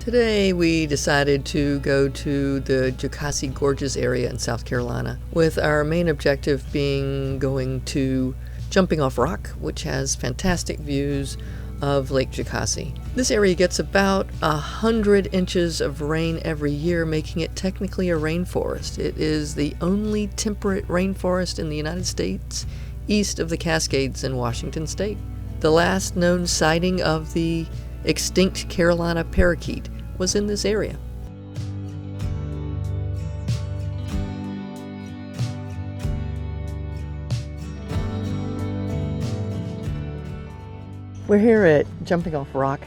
Today we decided to go to the Jocassee Gorges area in South Carolina, with our main objective being going to Jumping Off Rock, which has fantastic views of Lake Jocassee. This area gets about 100 inches of rain every year, making it technically a rainforest. It is the only temperate rainforest in the United States east of the Cascades in Washington state. The last known sighting of the extinct Carolina parakeet was in this area. We're here at Jumping Off Rock.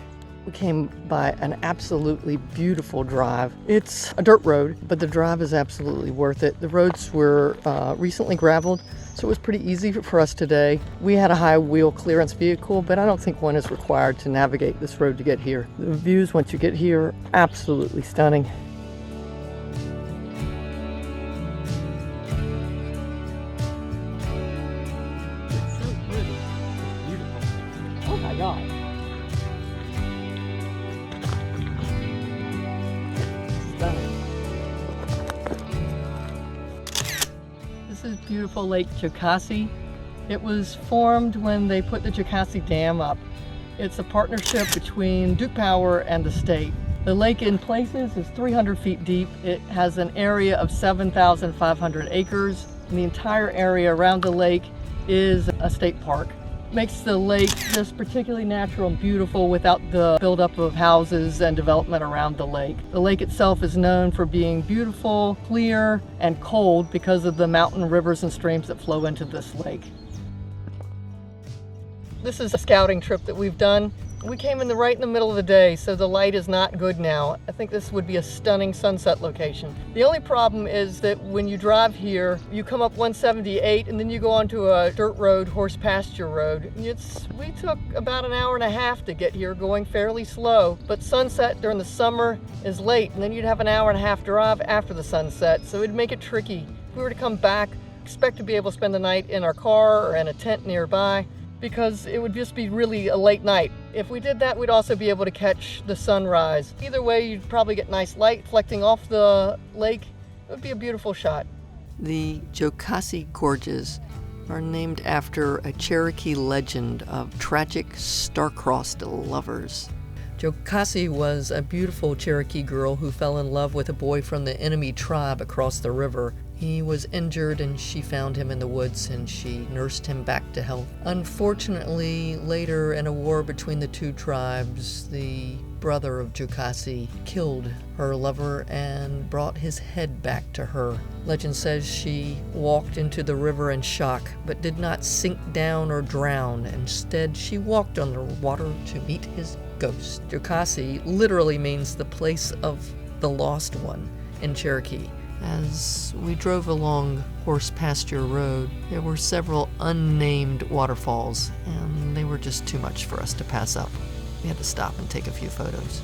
We came by an absolutely beautiful drive. It's a dirt road, but the drive is absolutely worth it. The roads were recently graveled, so it was pretty easy for us today. We had a high wheel clearance vehicle, but I don't think one is required to navigate this road to get here. The views once you get here, absolutely stunning. It's so pretty. It's beautiful. Oh my God. This is beautiful Lake Jocassee. It was formed when they put the Jocassee Dam up. It's a partnership between Duke Power and the state. The lake in places is 300 feet deep. It has an area of 7,500 acres. And the entire area around the lake is a state park. Makes the lake just particularly natural and beautiful without the buildup of houses and development around the lake. The lake itself is known for being beautiful, clear, and cold because of the mountain rivers and streams that flow into this lake. This is a scouting trip that we've done. We came right in the middle of the day, so the light is not good now. I think this would be a stunning sunset location. The only problem is that when you drive here, you come up 178 and then you go onto a dirt road, Horse Pasture Road. We took about an hour and a half to get here, going fairly slow, but sunset during the summer is late, and then you'd have an hour and a half drive after the sunset, so it'd make it tricky. If we were to come back, expect to be able to spend the night in our car or in a tent nearby, because it would just be really a late night. If we did that, we'd also be able to catch the sunrise. Either way, you'd probably get nice light reflecting off the lake. It would be a beautiful shot. The Jocassee Gorges are named after a Cherokee legend of tragic star-crossed lovers. Jocassee was a beautiful Cherokee girl who fell in love with a boy from the enemy tribe across the river. He was injured and she found him in the woods and she nursed him back to health. Unfortunately, later in a war between the two tribes, the brother of Jocassee killed her lover and brought his head back to her. Legend says she walked into the river in shock, but did not sink down or drown. Instead, she walked on the water to meet his ghost. Jocassee literally means the place of the lost one in Cherokee. As we drove along Horse Pasture Road, there were several unnamed waterfalls, and they were just too much for us to pass up. We had to stop and take a few photos.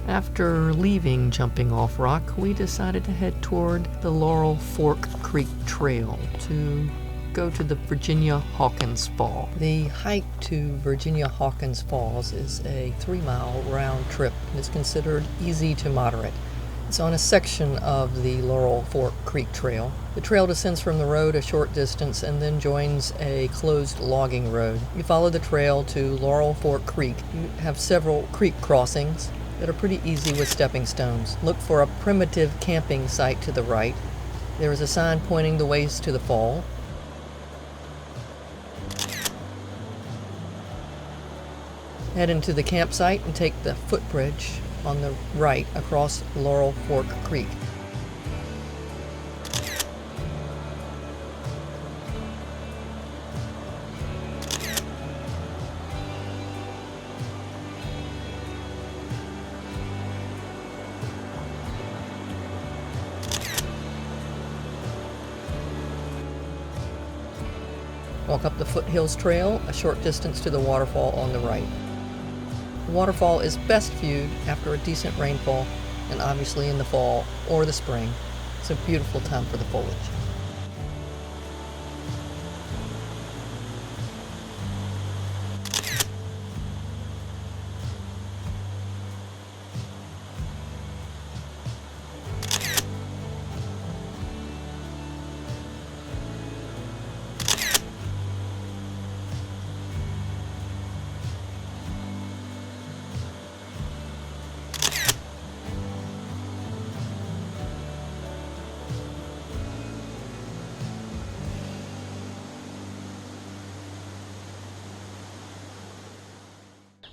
After leaving Jumping Off Rock, we decided to head toward the Laurel Fork Creek Trail to go to the Virginia Hawkins Falls. The hike to Virginia Hawkins Falls is a 3-mile round trip and is considered easy to moderate. It's on a section of the Laurel Fork Creek Trail. The trail descends from the road a short distance and then joins a closed logging road. You follow the trail to Laurel Fork Creek. You have several creek crossings that are pretty easy with stepping stones. Look for a primitive camping site to the right. There is a sign pointing the ways to the fall. Head into the campsite and take the footbridge on the right across Laurel Fork Creek. Walk up the Foothills Trail, a short distance to the waterfall on the right. The waterfall is best viewed after a decent rainfall and obviously in the fall or the spring. It's a beautiful time for the foliage.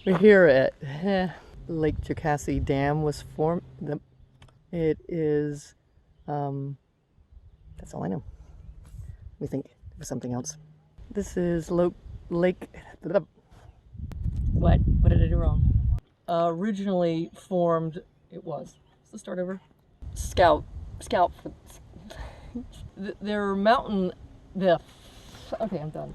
We're here at Lake Jocassee Dam was formed. It is, that's all I know. Let me think of something else. This is Lake, what did I do wrong? Originally formed, let's start over. Scout, there are okay, I'm done.